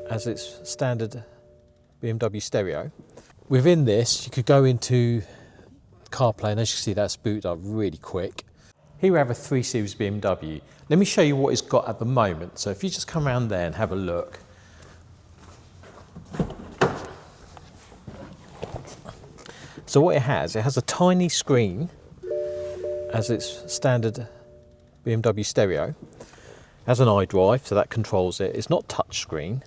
as its standard BMW stereo. Within this, you could go into CarPlay, and as you can see, that's booted up really quick. Here we have a 3 Series BMW. Let me show you what it's got at the moment. So if you just come around there and have a look. So what it has a tiny screen as its standard BMW stereo. It has an iDrive, so that controls it. It's not touch screen,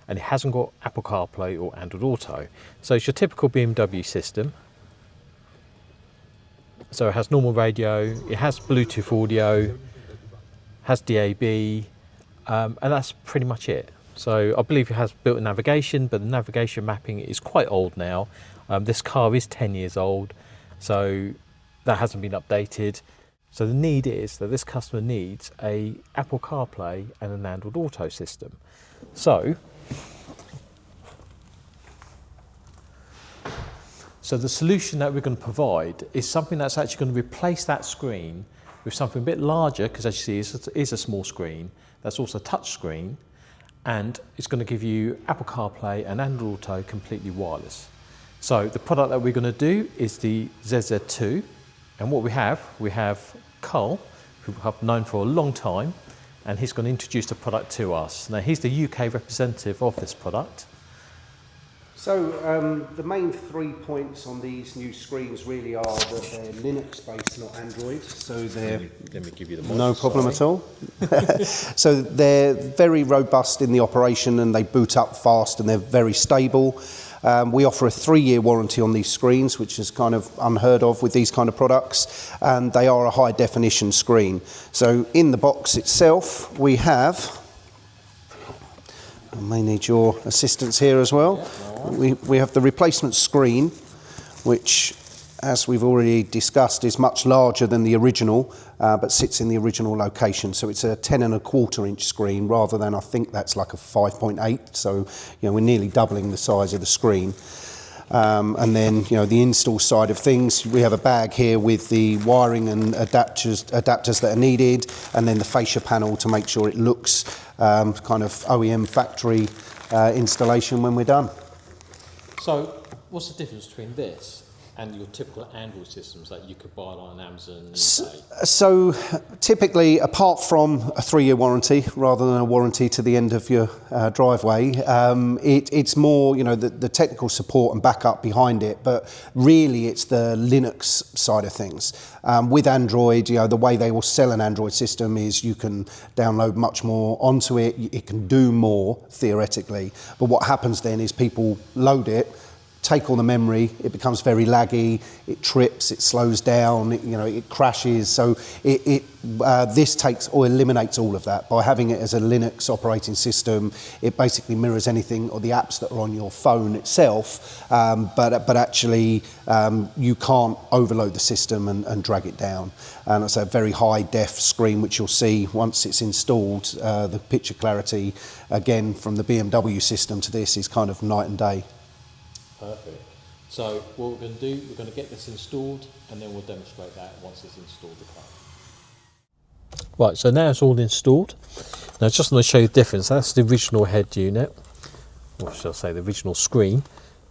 and it hasn't got Apple CarPlay or Android Auto. So it's your typical BMW system. So it has normal radio, it has Bluetooth audio, has DAB, and that's pretty much it. So I believe it has built-in navigation, but the navigation mapping is quite old now. This car is 10 years old, so that hasn't been updated. So the need is that this customer needs a Apple CarPlay and an Android Auto system. So the solution that we're going to provide is something that's actually going to replace that screen with something a bit larger, because as you see, it is a small screen that's also touch screen, and it's going to give you Apple CarPlay and Android Auto completely wireless. So the product that we're going to do is the zz2, and what we have Carl, who I've known for a long time, and he's going to introduce the product to us. Now he's the UK representative of this product. So the main 3 points on these new screens really are that they're Linux based, not Android. So they're let me give you the mic. No problem at all. So they're very robust in the operation, and they boot up fast, and they're very stable. We offer a 3-year warranty on these screens, which is kind of unheard of with these kind of products, and they are a high definition screen. So in the box itself we have, I may need your assistance here as well. We have the replacement screen, which, as we've already discussed, is much larger than the original, but sits in the original location. So it's a 10.25 inch screen rather than, I think that's like a 5.8. So, we're nearly doubling the size of the screen. And then, the install side of things, we have a bag here with the wiring and adapters that are needed, and then the fascia panel to make sure it looks kind of OEM factory installation when we're done. So what's the difference between this and your typical Android systems that you could buy on Amazon and eBay? So typically, apart from a 3-year warranty rather than a warranty to the end of your driveway, it's more the technical support and backup behind it, but really it's the Linux side of things. With Android, the way they will sell an Android system is you can download much more onto it, it can do more theoretically, but what happens then is people load it, take all the memory, it becomes very laggy, it trips, it slows down, it crashes. So this takes or eliminates all of that. By having it as a Linux operating system, it basically mirrors anything or the apps that are on your phone itself, but actually you can't overload the system and drag it down. And it's a very high def screen, which you'll see once it's installed. The picture clarity, again, from the BMW system to this is kind of night and day. Perfect. So what we're going to do, we're going to get this installed, and then we'll demonstrate that once it's installed the car. Right, so now it's all installed. Now just want to show you the difference. That's the original head unit, or should I say the original screen,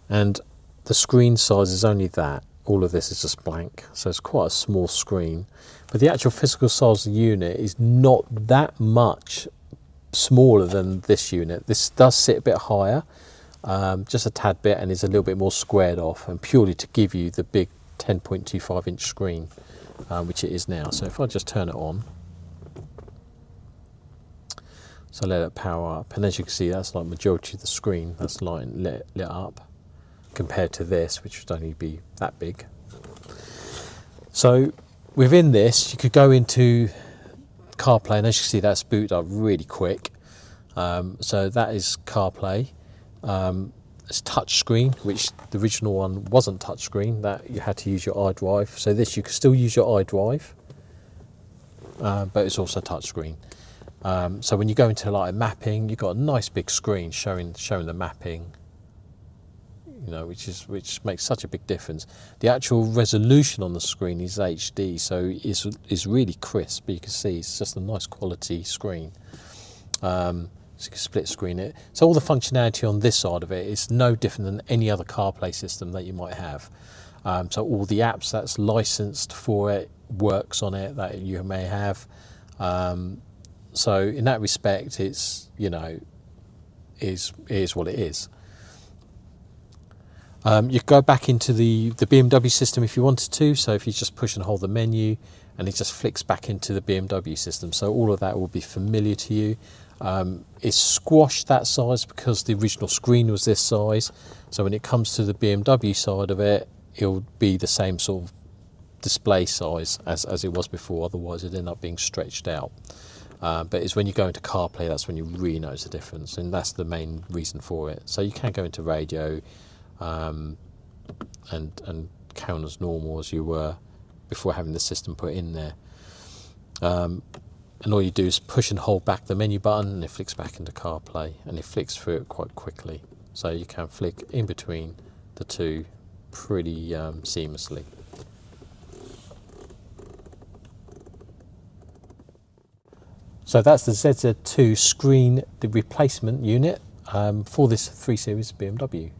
and the screen size is only that. All of this is just blank, so it's quite a small screen. But the actual physical size of the unit is not that much smaller than this unit. This does sit a bit higher. Just a tad bit, and is a little bit more squared off, and purely to give you the big 10.25 inch screen, which it is now. So if I just turn it on, so let it power up, and as you can see, that's like majority of the screen that's lit up compared to this, which would only be that big. So within this, you could go into CarPlay, and as you can see, that's booted up really quick. So that is CarPlay. It's touch screen, which the original one wasn't touch screen, that you had to use your iDrive. So this, you can still use your iDrive, but it's also touch screen. So when you go into like mapping, you've got a nice big screen showing the mapping, which makes such a big difference. The actual resolution on the screen is HD, so it's really crisp. You can see it's just a nice quality screen. So you can split screen it. So all the functionality on this side of it is no different than any other CarPlay system that you might have. So all the apps that's licensed for it works on it that you may have. So in that respect, it's, you know, is what it is. You go back into the BMW system if you wanted to. So if you just push and hold the menu, and it just flicks back into the BMW system. So all of that will be familiar to you. It's squashed that size because the original screen was this size. So when it comes to the BMW side of it, it'll be the same sort of display size as it was before. Otherwise, it'd end up being stretched out. But it's when you go into CarPlay, that's when you really notice the difference, and that's the main reason for it. So you can go into radio and count as normal as you were before having the system put in there. And all you do is push and hold back the menu button, and it flicks back into CarPlay, and it flicks through it quite quickly. So you can flick in between the two pretty seamlessly. So that's the zz2 screen, the replacement unit for this 3 Series BMW.